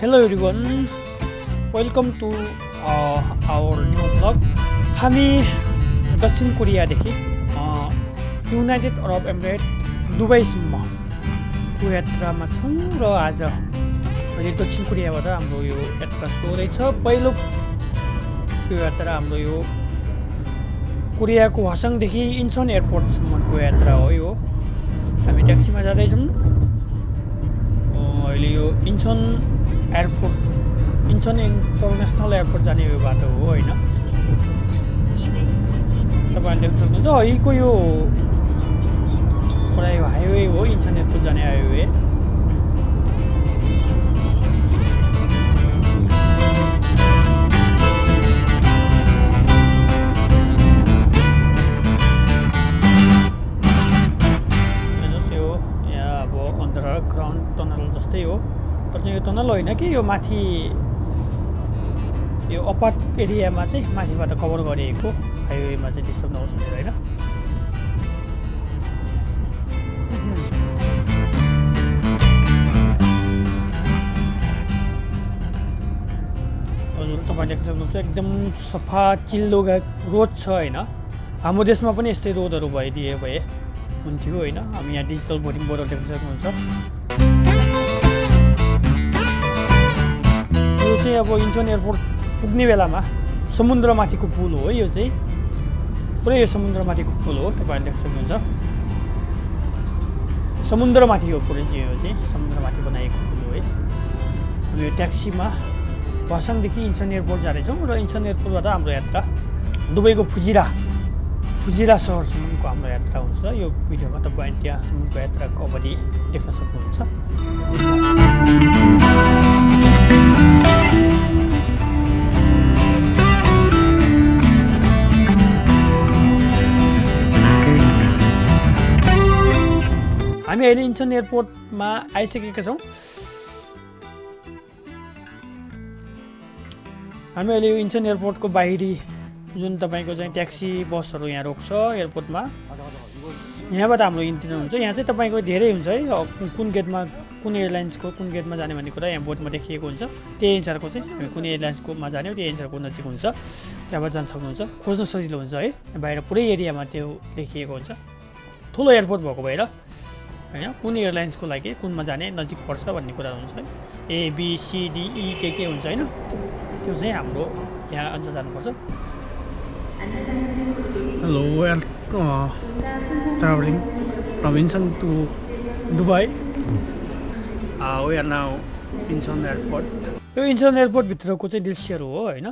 Hello everyone, welcome to our new vlog. हामी दक्षिण कोरियादेखि United अरब emirate दुबईसम्मको यात्रामा छौँ र आज अहिले दक्षिण कोरियाबाट हाम्रो यो यात्रा सुरु हुँदैछ। पहिलो यो यात्रा हाम्रो यो कोरियाको हसङदेखि इन्चन एयरपोर्टसम्मको यात्रा हो। यो हामी ट्याक्सीमा जाँदैछौँ। अहिले यो इन्चन इन्टरनेसनल एयरपोर्ट जाने यो बाटो हो होइन। तपाईँहरूले देख्न सक्नुहुन्छ अहिलेको यो प्राय हाइवे हो, इन्चन एयरपोर्ट जाने हाइवे। यहाँ अब अन्डरग्राउन्ड टनल जस्तै हो, तर चाहिँ यो टनल होइन कि यो माथि यो अपार्ट एरियामा चाहिँ माथिबाट कभर गरिएको हाइवेमा चाहिँ डिस्टर्ब नहोस् भनेर होइन। हजुर तपाईँले देख्न सक्नुहुन्छ एकदम सफा चिल्लो रोड छ होइन। हाम्रो देशमा पनि यस्तै रोडहरू भए हुन्थ्यो होइन। हामी यहाँ डिजिटल भोटिङ बोर्डहरू देख्न सक्नुहुन्छ। यो चाहिँ अब इन्चन एयरपोर्ट पुग्ने बेलामा समुद्रमाथिको पुल हो। यो चाहिँ पुरै यो समुद्रमाथिको पुल हो, तपाईँहरूले देख्न सक्नुहुन्छ। समुद्रमाथि हो पुरै चाहिँ, यो चाहिँ समुद्रमाथि बनाएको पुल हो है। हामी यो ट्याक्सीमा हसङदेखि इन्चन एयरपोर्ट जाँदैछौँ र इन्चन एयरपोर्टबाट हाम्रो यात्रा दुबईको फुजिरा सहरसम्मको हाम्रो यात्रा हुन्छ। यो भिडियोमा तपाईँ त्यहाँसम्मको यात्राको अवधि देख्न सक्नुहुन्छ। हामी अहिले इन्चन एयरपोर्टमा आइसकेका छौँ। हामी अहिले यो इन्चन एयरपोर्टको बाहिरी जुन तपाईँको चाहिँ ट्याक्सी बसहरू यहाँ रोक्छ एयरपोर्टमा, यहाँबाट हाम्रो इन्ट्री हुन्छ। यहाँ चाहिँ तपाईँको धेरै हुन्छ है, कुन गेटमा कुन एयरलाइन्सको कुन गेटमा जाने भन्ने कुरा यहाँ बोर्डमा देखिएको हुन्छ। त्यही अनुसारको चाहिँ हामी कुन एयरलाइन्सकोमा जाने हो त्यही अनुसारको नजिक हुन्छ, त्यहाँबाट जान सक्नुहुन्छ। खोज्न सजिलो हुन्छ है, बाहिर पुरै एरियामा त्यो देखिएको हुन्छ। ठुलो एयरपोर्ट भएको भएर होइन कुन एयरलाइन्सको लागि कुनमा जाने नजिक पर्छ भन्ने कुरा हुन्छ है। ABCDE के हुन्छ होइन, त्यो चाहिँ हाम्रो यहाँ अनुसार जानुपर्छ। Hello, we are traveling from Incheon to Dubai. We are now Incheon Airport. यो इन्चन एयरपोर्ट भित्रको चाहिँ दृश्यहरू हो होइन।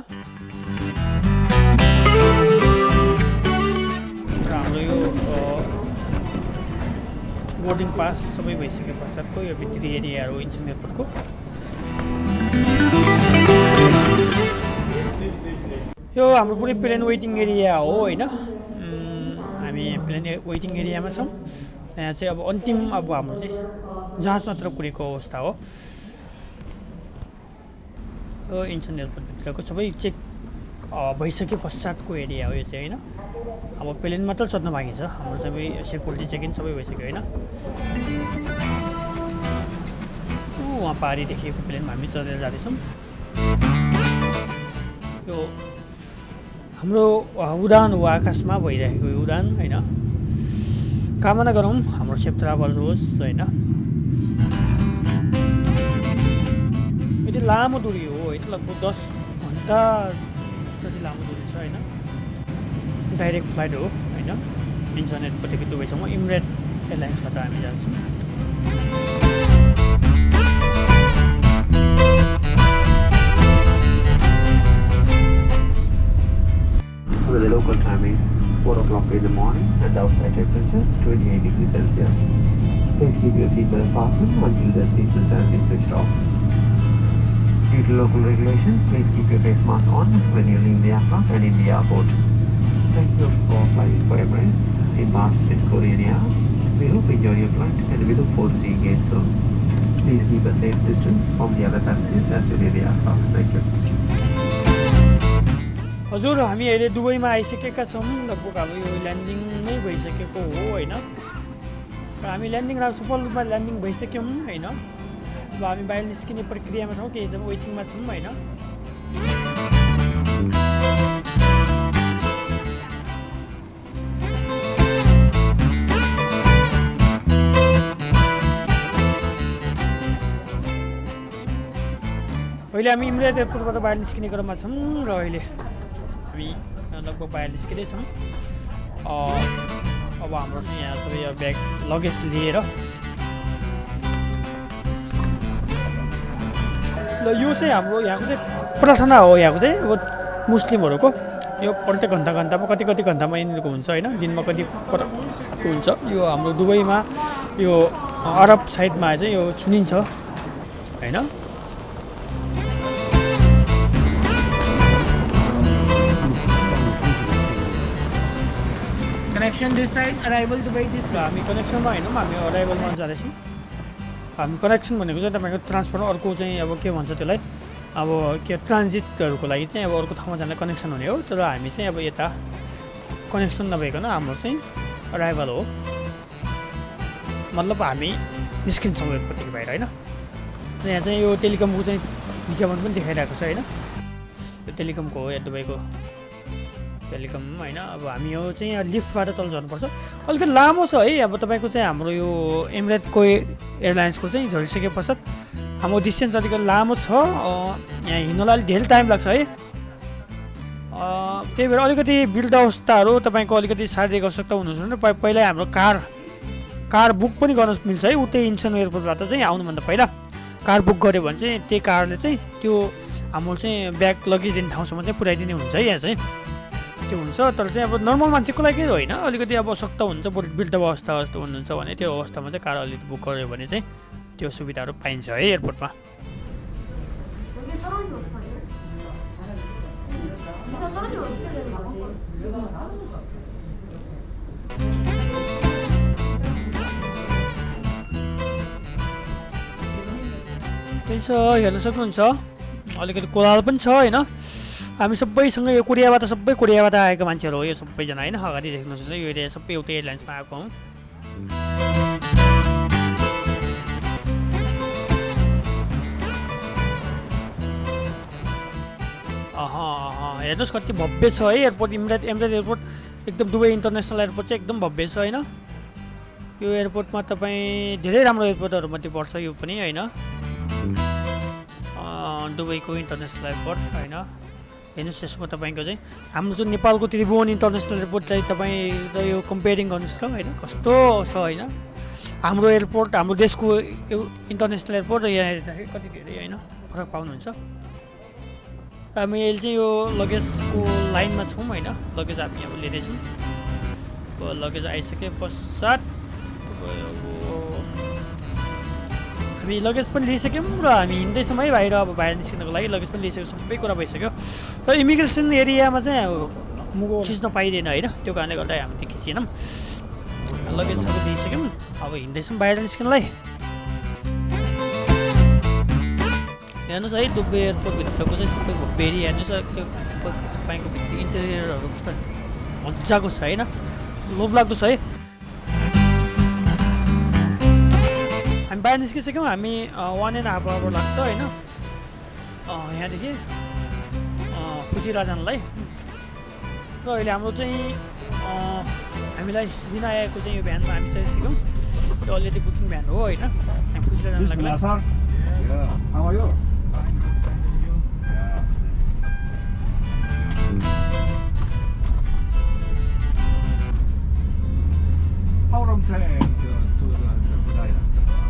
र हाम्रो यो बोर्डिङ पास सबै भइसके पश्चातको यो भित्री एरियाहरू इन्चन एयरपोर्टको। यो हाम्रो पुरै प्लेन वेटिङ एरिया हो होइन। हामी प्लेन वेटिङ एरियामा छौँ। यहाँ चाहिँ अब अन्तिम अब हाम्रो चाहिँ जहाज मात्र कुरेको अवस्था हो। यो इन्चन एयरपोर्टभित्रको सबै चेक भइसके पश्चातको एरिया हो यो चाहिँ होइन। अब प्लेन मात्र चढ्न बाँकी छ, हाम्रो सबै सेक्युरिटी चेक इन सबै भइसक्यो होइन। उहाँ पारी देखिएको प्लेनमा हामी चढेर जाँदैछौँ। यो हाम्रो उडान हो, आकाशमा भइरहेको उडान होइन। कामना गरौँ हाम्रो सेफ ट्राभल होस् होइन। यति लामो दूरी हो होइन, लगभग 10 घन्टा जति लामो दूरी छ होइन। डाइरेक्ट फ्लाइट हो होइन। इन्चन एयरपोर्टदेखि दुबईसम्म इमिरेट एयरलाइन्सबाट हामी जान्छौँ। With the local timing 4 o'clock in the morning and outside temperature 28 degrees Celsius. Please keep your seatbelt fastened until the seatbelt has been switched off. Due to local regulations, please keep your face mask on when you leave the aircraft and in the airport. Thank you for flying for Emirates in Boston in Korean Air. We hope you enjoy your flight and we look forward to seeing you soon. Please keep a safe distance from the other passengers as you leave the aircraft. Thank you. हजुर हामी अहिले दुबईमा आइसकेका छौँ। लगभग अब यो landing नै भइसकेको हो होइन। र हामी ल्यान्डिङ सफल रूपमा ल्यान्डिङ भइसक्यौँ होइन। अब हामी बाहिर निस्किने प्रक्रियामा छौँ केही जब वेटिङमा छौँ होइन। अहिले हामी इमरेट एयरपोर्टबाट बाहिर निस्किने क्रममा छौँ र अहिले हामी लगभग बाहिर निस्किँदैछौँ। अब हाम्रो चाहिँ यहाँ सबै ब्याग लगेज लिएर ल यो चाहिँ हाम्रो यहाँको चाहिँ प्रार्थना हो। यहाँको चाहिँ अब मुस्लिमहरूको यो प्रत्येक घन्टामा कति घन्टामा यिनीहरूको हुन्छ होइन, दिनमा कति पटकको हुन्छ। यो हाम्रो दुबईमा यो अरब साइडमा चाहिँ यो सुनिन्छ होइन। Connection this side, arrival Dubai this र हामी कनेक्सनमा होइनौँ, हामी अराइभलमा जाँदैछौँ। हामी कनेक्सन भनेको चाहिँ तपाईँको ट्रान्सफर अर्को चाहिँ अब के भन्छ त्यसलाई, अब के ट्रान्जिटहरूको लागि चाहिँ अब अर्को ठाउँमा जाने कनेक्सन हुने हो। तर हामी चाहिँ अब यता कनेक्सन नभइकन हाम्रो चाहिँ अराइभल हो, मतलब हामी निस्किन्छौँ एयरपोर्टदेखि बाहिर होइन। र यहाँ चाहिँ यो टेलिकमको चाहिँ विज्ञापन पनि देखाइरहेको छ होइन। यो टेलिकमको हो, यहाँ दुबईको टेलिकम होइन। अब हामी यो चाहिँ यहाँ लिफ्टबाट तल झर्नुपर्छ, अलिकति लामो छ है। अब तपाईँको चाहिँ हाम्रो यो एमिरेटको एयरलाइन्सको चाहिँ झरिसके पश्चात हाम्रो डिस्टेन्स अलिकति लामो छ, यहाँ हिँड्नलाई अलिक धेरै टाइम लाग्छ है। त्यही भएर अलिकति वृद्ध अवस्थाहरू तपाईँको अलिकति शारीरिक आवश्यकता हुनुहुन्छ भने पहिल्यै हाम्रो कार बुक पनि गर्न मिल्छ है। उतै इन्सन एयरपोर्टबाट चाहिँ आउनुभन्दा पहिला कार बुक गऱ्यो भने चाहिँ त्यही कारले चाहिँ त्यो हाम्रो चाहिँ ब्याग लगेज दिने ठाउँसम्म चाहिँ पुऱ्याइदिने हुन्छ है। यहाँ चाहिँ त्यो हुन्छ। तर चाहिँ अब नर्मल मान्छेको लागि होइन, अलिकति अब आवश्यकता हुन्छ, वृद्ध अवस्था हुनुहुन्छ भने त्यो अवस्थामा चाहिँ कार अलिकति बुक गऱ्यो भने चाहिँ त्यो सुविधाहरू पाइन्छ है एयरपोर्टमा। त्यही छ, हेर्न सक्नुहुन्छ अलिकति कोलाहल पनि छ होइन। हामी सबैसँग यो कोरियाबाट आएका मान्छेहरू हो यो सबैजना होइन। अगाडि देख्नुहुन्छ यो एरिया सबै एउटै एयरलाइन्समा आएको हौँ। हेर्नुहोस् कति भव्य छ है एयरपोर्ट। इमरेट एयरपोर्ट एकदम दुबई इन्टरनेसनल एयरपोर्ट चाहिँ एकदम भव्य छ होइन। यो एयरपोर्टमा तपाईँ धेरै राम्रो एयरपोर्टहरूमध्ये पर्छ यो पनि होइन, दुबईको इन्टरनेसनल एयरपोर्ट होइन। हेर्नुहोस् यसको तपाईँको चाहिँ हाम्रो चाहिँ नेपालको त्रिभुवन इन्टरनेसनल एयरपोर्ट चाहिँ तपाईँ र यो कम्पेयरिङ गर्नुहोस् त होइन, कस्तो छ होइन। हाम्रो एयरपोर्ट, हाम्रो देशको इन्टरनेसनल एयरपोर्ट र यहाँ हेर्दाखेरि कति धेरै होइन फरक पाउनुहुन्छ। हामी अहिले चाहिँ यो लगेजको लाइनमा छौँ होइन। लगेज हामी अब लिँदैछौँ। लगेज आइसके पश्चात हामी लगेज पनि लिइसक्यौँ र हामी हिँड्दैछौँ है बाहिर। अब बाहिर निस्किनको लागि लगेज पनि लिइसक्यो, सबै कुरा भइसक्यो। र इमिग्रेसन एरियामा चाहिँ अब खिच्न पाइँदैन होइन, त्यो कारणले गर्दा हामी त्यो खिचेनौँ। लगेज सबै लिइसक्यौँ, अब हिँड्दैछौँ बाहिर निस्किनलाई। हेर्नुहोस् है दुबई एयरपोर्टभित्रको चाहिँ सबै भेरी हेर्नुहोस् त्यो तपाईँको भित्र इन्टेरियरहरू कस्तो मजाको छ होइन, लोभलाग्दो छ है। हामी बाहिर निस्किसक्यौँ, हामी 1.5 आवर लाग्छ होइन यहाँदेखि फुजिरा जानलाई। र अहिले हाम्रो चाहिँ हामीलाई लिन आएको चाहिँ यो भ्यानमा हामी चाहिसक्यौँ। त्यो अलरेडी बुकिङ भ्यान हो होइन, हामी फुजिरा जान लाग्छ। How long time to Budaya?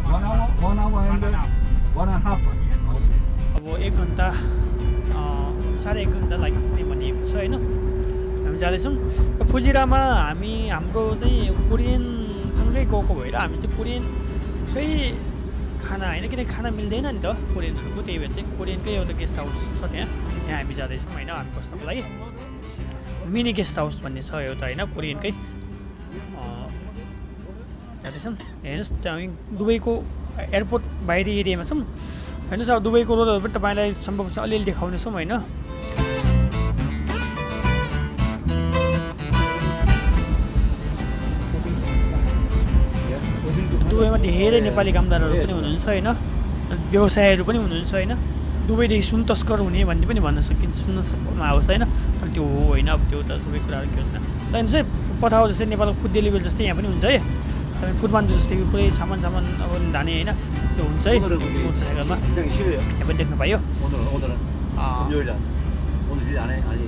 1 hour and 1.5. अब 1 घन्टा 1.5 घन्टा लाग्ने भनिएको छ होइन। हामी जाँदैछौँ र फुजिरामा हाम्रो चाहिँ कोरियनसँगै गएको भएर हामी चाहिँ कोरियनकै खाना होइन, किनकि खाना मिल्दैन नि त कोरियनहरूको। त्यही भएर चाहिँ कोरियनकै एउटा गेस्ट हाउस छ त्यहाँ हामी जाँदैछौँ होइन। हामी बस्नको लागि मिनी गेस्ट हाउस भन्ने छ एउटा होइन, कोरियनकै जाँदैछौँ। हेर्नुहोस् त्यहाँ हामी दुबईको एयरपोर्ट बाहिरी एरियामा छौँ। हेर्नुहोस् अब दुबईको रोडहरू पनि तपाईँलाई सम्भव छ अलिअलि देखाउनेछौँ होइन। दुबईमा धेरै नेपाली कामदारहरू पनि हुनुहुन्छ होइन। व्यवसायहरू पनि हुनुहुन्छ होइन दुबईदेखि सुन तस्कर हुने भन्ने पनि भन्न सकिन्छ सुन्नमा आओस् होइन तर त्यो हो होइन अब त्यो त सबै कुराहरू के हुन्छ ल चाहिँ पठाओ जस्तै नेपालको फुड डेलिभरी जस्तै यहाँ पनि हुन्छ है तपाईँ फुडपान्डा जस्तै पुरै सामान अब धाने होइन त्यो हुन्छ है मोटरसाइकलमा यहाँ पनि देख्न पाइयो 오늘은 금요일날 오늘 일 안 해? 아니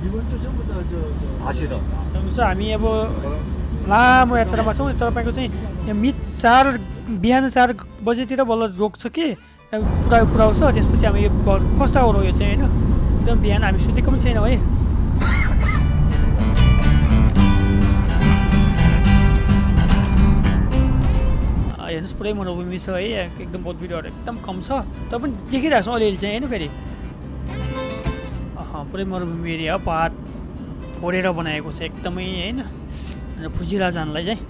이번 주 전부 다저 아시러 हुन्छ हामी अब लामो यात्रामा छौँ तपाईँको चाहिँ यहाँ बिहान 4 बजेतिर बल्ल रोक्छ कि पुऱ्याउँछ त्यसपछि हामी फर्स्ट आवर हो यो चाहिँ होइन एकदम बिहान हामी सुतेको पनि छैनौँ है हेर्नुहोस् पुरै मरुभूमि छ है एकदम बोट बिरुवाहरू एकदम कम छ तर पनि देखिरहेको छौँ अलिअलि चाहिँ होइन फेरि पुरै मरुभूमि एरिया हो पात फोरेर बनाएको छ एकदमै होइन फुजिरा जानलाई चाहिँ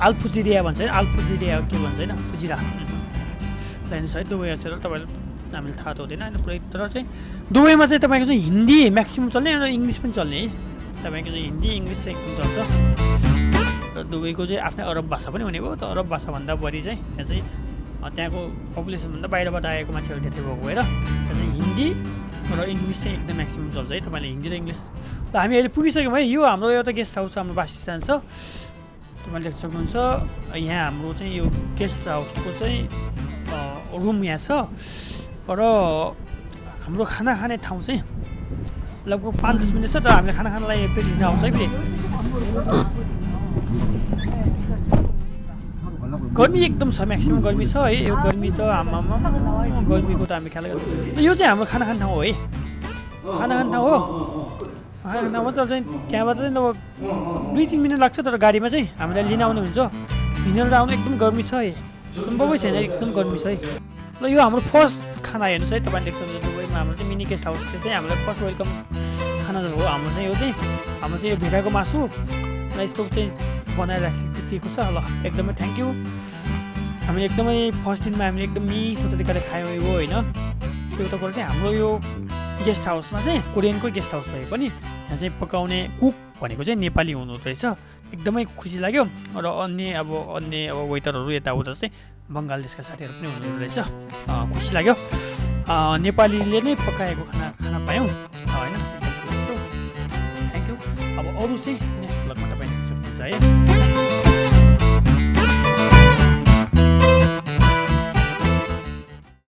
अल्फुजिरिया भन्छ होइन अल्फुजिरिया के भन्छ होइन फुजिरा ल हेर्नुहोस् है दुबई असेर तपाईँलाई हामीले थाहा त हुँदैन होइन पुरै तर चाहिँ दुबईमा चाहिँ तपाईँको चाहिँ हिन्दी म्याक्सिमम् चल्ने र इङ्ग्लिस पनि चल्ने है तपाईँको चाहिँ हिन्दी इङ्ग्लिस चाहिँ एकदम चल्छ र दुबईको चाहिँ आफ्नै अरब भाषा पनि हुने भयो त अरब भाषाभन्दा बढी चाहिँ त्यहाँ चाहिँ त्यहाँको पपुलेसनभन्दा बाहिरबाट आएको मान्छेहरू धेरै भएको भएर त्यहाँ चाहिँ हिन्दी र इङ्ग्लिस चाहिँ एकदम म्याक्सिमम् चल्छ है तपाईँले हिन्दी र इङ्ग्लिस ल हामी अहिले पुगिसक्यौँ है यो हाम्रो एउटा गेस्ट हाउस हाम्रो वासस्थान छ तपाईँले देख्न सक्नुहुन्छ यहाँ हाम्रो चाहिँ यो गेस्ट हाउसको चाहिँ रुम यहाँ छ र हाम्रो खाना खाने ठाउँ चाहिँ लगभग 5-10 मिनट छ तर हामीले खाना खानलाई फेरि लिन आउँछ है फेरि गर्मी एकदम छ म्याक्सिमम् गर्मी छ है यो गर्मी त आमामा गर्मीको त हामी ख्याल गर्छौँ यो चाहिँ हाम्रो खाना खाने ठाउँ हो है खाना खाने ठाउँ हो खाना खाने ठाउँमा चाहिँ त्यहाँबाट चाहिँ लगभग 2-3 मिनट लाग्छ तर गाडीमा चाहिँ हामीलाई लिन आउने हुन्छ हिँडेर आउनु एकदम गर्मी छ है सम्भवै छैन एकदम गर्मी छ है ल यो हाम्रो फर्स्ट खाना हेर्नुहोस् है तपाईँले देख्छ दुबईमा हाम्रो चाहिँ मिनी गेस्ट हाउसले चाहिँ हामीलाई फर्स्ट वेलकम खाना हो हाम्रो चाहिँ यो चाहिँ हाम्रो चाहिँ यो भेडाको मासु र यस्तो चाहिँ बनाइराखेको छ ल एकदमै थ्याङ्क यू हामीले एकदमै फर्स्ट दिनमा हामीले एकदम मिठो तरिकाले खायौँ यो होइन त्यो त चाहिँ हाम्रो यो गेस्ट हाउसमा चाहिँ कोरियनकै गेस्ट हाउस भए पनि यहाँ चाहिँ पकाउने कुक भनेको चाहिँ नेपाली हुनु रहेछ एकदमै खुसी लाग्यो र अन्य वेटरहरू यताउता चाहिँ बङ्गाल देशका साथीहरू पनि हुनुहुँदो रहेछ खुसी लाग्यो नेपालीले नै पकाएको खाना पायौँ होइन थ्याङ्क यू अब अरू चाहिँ नेक्स्ट ब्लगमा तपाईँ देख्न सक्नुहुन्छ है